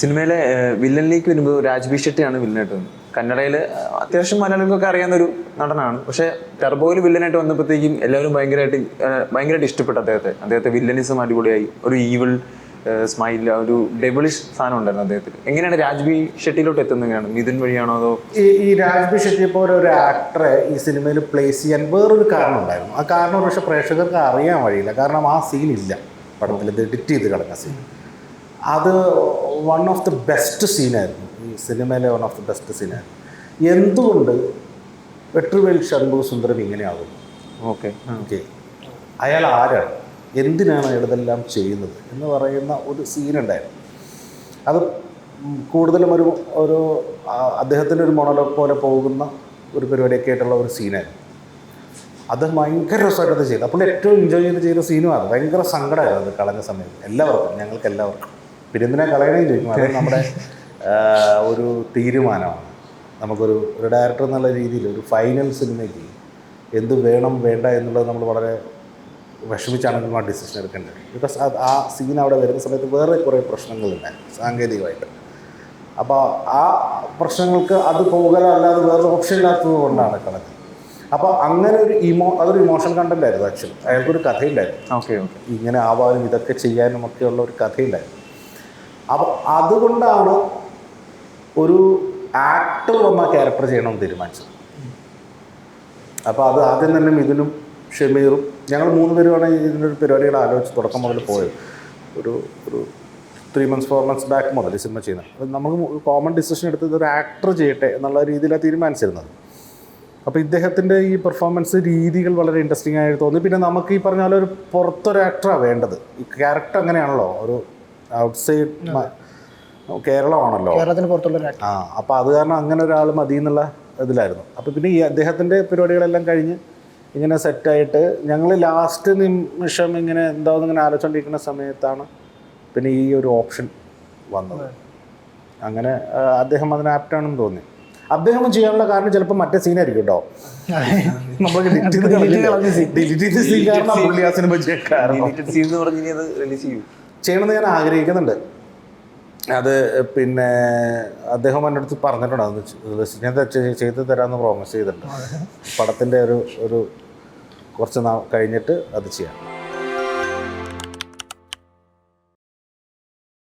സിനിമയിലെ വില്ലനിലേക്ക് വരുമ്പോൾ രാജ്ബി ഷെട്ടിയാണ് വില്ലനായിട്ട് വന്നത്. കന്നഡയിൽ അത്യാവശ്യം മലയാളികൾക്കൊക്കെ അറിയാവുന്ന ഒരു നടനാണ്. പക്ഷേ ടർബോയിൽ വില്ലനായിട്ട് വന്നപ്പോഴത്തേക്കും എല്ലാവരും ഭയങ്കരമായിട്ട് ഇഷ്ടപ്പെട്ടു അദ്ദേഹത്തെ വില്ലനിസം അടിപൊളിയായി. ഒരു ഈവിൾ സ്മൈൽ, ഒരു ഡെബിളിഷ് സാധനം ഉണ്ടായിരുന്നു അദ്ദേഹത്തിൽ. എങ്ങനെയാണ് രാജ്ബി ഷെട്ടിയിലോട്ട് എത്തുന്നതാണ്? മിഥുൻ വഴിയാണോ അതോ? ഈ രാജ്ബി ഷെട്ടിയെ പോലെ ഒരു ആക്ടറെ ഈ സിനിമയിൽ പ്ലേസ് ചെയ്യാൻ വേറൊരു കാരണം ഉണ്ടായിരുന്നു. ആ കാരണം പക്ഷേ പ്രേക്ഷകർക്ക് അറിയാൻ വഴിയില്ല. കാരണം ആ സീനില്ല പടത്തിൽ, ഇത് എഡിറ്റ് ചെയ്ത് കിടക്കുന്ന സീൻ. അത് വൺ ഓഫ് ദി ബെസ്റ്റ് സീനായിരുന്നു, ഈ സിനിമയിലെ വൺ ഓഫ് ദി ബെസ്റ്റ് സീനായിരുന്നു. എന്തുകൊണ്ട് വെട്രിവേൽ ഷൺമുഖ സുന്ദരം ഇങ്ങനെയാകുന്നു? ഓക്കെ, അയാൾ ആരാണ്, എന്തിനാണ് അയാൾ ഇതെല്ലാം ചെയ്യുന്നത് എന്ന് പറയുന്ന ഒരു സീനുണ്ടായിരുന്നു. അത് കൂടുതലും ഒരു അദ്ദേഹത്തിൻ്റെ ഒരു മൊണോലോഗ് പോലെ പോകുന്ന ഒരു പരിപാടിയൊക്കെ ആയിട്ടുള്ള ഒരു സീനായിരുന്നു. അത് ഭയങ്കര രസമായിട്ട് ചെയ്തു. അപ്പോൾ ഏറ്റവും എൻജോയ് ചെയ്ത സീനും അത്. ഭയങ്കര സങ്കടമായിരുന്നു അത് കളഞ്ഞ സമയത്ത് എല്ലാവർക്കും, ഞങ്ങൾക്ക് എല്ലാവർക്കും. പിന്നെ എന്തിനാ കളയണേന്ന് ചോദിക്കും. അത് നമ്മുടെ ഒരു തീരുമാനമാണ്. നമുക്കൊരു ഡയറക്ടർ എന്നുള്ള രീതിയിൽ ഒരു ഫൈനൽ സിനിമയ്ക്ക് എന്ത് വേണം വേണ്ട എന്നുള്ളത് നമ്മൾ വളരെ വിഷമിച്ചാണെങ്കിലും ആ ഡിസിഷൻ എടുക്കേണ്ടത്. ബിക്കോസ് ആ സീൻ അവിടെ വരുന്ന സമയത്ത് വേറെ കുറേ പ്രശ്നങ്ങളുണ്ടായിരുന്നു സാങ്കേതികമായിട്ട്. അപ്പോൾ ആ പ്രശ്നങ്ങൾക്ക് അത് പോകലല്ലാതെ വേറെ ഓപ്ഷൻ ഇല്ലാത്തത് കൊണ്ടാണ് കളഞ്ഞത്. അപ്പോൾ അങ്ങനെ ഒരു അതൊരു ഇമോഷണൽ കണ്ടന്റ് ആയിരുന്നു. ആക്ച്വലി അയാൾക്കൊരു കഥയുണ്ടായിരുന്നു. ഇങ്ങനെ ആവാനും ഇതൊക്കെ ചെയ്യാനും ഒക്കെയുള്ള ഒരു കഥയുണ്ടായിരുന്നു. അപ്പോൾ അതുകൊണ്ടാണ് ഒരു ആക്ടർ വന്ന ക്യാരക്ടർ ചെയ്യണമെന്ന് തീരുമാനിച്ചത്. അപ്പോൾ അത് ആദ്യം തന്നെ മിഥുനും ഷമീറും ഞങ്ങൾ 3 പേരുമാണ് ഇതിൻ്റെ ഒരു പരിപാടികൾ ആലോചിച്ച് തുടക്കം മുതൽ പോയത്. ഒരു 3 months 4 months ബാക്ക് മുതൽ ഈ സിനിമ ചെയ്യുന്നത്. അപ്പോൾ നമുക്ക് കോമൺ ഡിസിഷൻ എടുത്തത് ഒരു ആക്ടർ ചെയ്യട്ടെ എന്നുള്ള രീതിയിലാണ് തീരുമാനിച്ചിരുന്നത്. അപ്പോൾ ഇദ്ദേഹത്തിൻ്റെ ഈ പെർഫോമൻസ് രീതികൾ വളരെ ഇൻട്രസ്റ്റിംഗ് ആയിട്ട് തോന്നി. പിന്നെ നമുക്ക് ഈ പറഞ്ഞ പോലെ ഒരു പുറത്തൊരു ആക്ടറാണ് വേണ്ടത്. ഈ ക്യാരക്ടർ അങ്ങനെയാണല്ലോ, ഒരു ഔട്ട്സൈഡ് കേരളമാണല്ലോ, കേരളത്തിന് പുറത്തുള്ള. അപ്പോൾ അത് കാരണം അങ്ങനെ ഒരാൾ മതി എന്നുള്ള ഇതിലായിരുന്നു. അപ്പോൾ പിന്നെ ഈ അദ്ദേഹത്തിൻ്റെ പരിപാടികളെല്ലാം കഴിഞ്ഞ് ഇങ്ങനെ സെറ്റായിട്ട് ഞങ്ങൾ ലാസ്റ്റ് നിമിഷം ഇങ്ങനെ എന്താണെന്ന് ഇങ്ങനെ ആലോചിച്ചുകൊണ്ടിരിക്കുന്ന സമയത്താണ് പിന്നെ ഈ ഒരു ഓപ്ഷൻ വന്നത്. അങ്ങനെ അദ്ദേഹം അതിന് ആപ്റ്റാണെന്ന് തോന്നി. അദ്ദേഹം ചെയ്യാനുള്ള കാരണം ചിലപ്പോൾ മറ്റേ സീനായിരിക്കും കേട്ടോ. നമ്മൾ ചെയ്യണമെന്ന് ഞാൻ ആഗ്രഹിക്കുന്നുണ്ട്. അത് പിന്നെ അദ്ദേഹം എൻ്റെ അടുത്ത് പറഞ്ഞിട്ടുണ്ട്. അത് ഞാൻ ചെയ്ത് തരാമെന്ന് പ്രോമിസ് ചെയ്തിട്ടുണ്ട്. പടത്തിൻ്റെ ഒരു കുറച്ച് നാൾ കഴിഞ്ഞിട്ട് അത് ചെയ്യാം.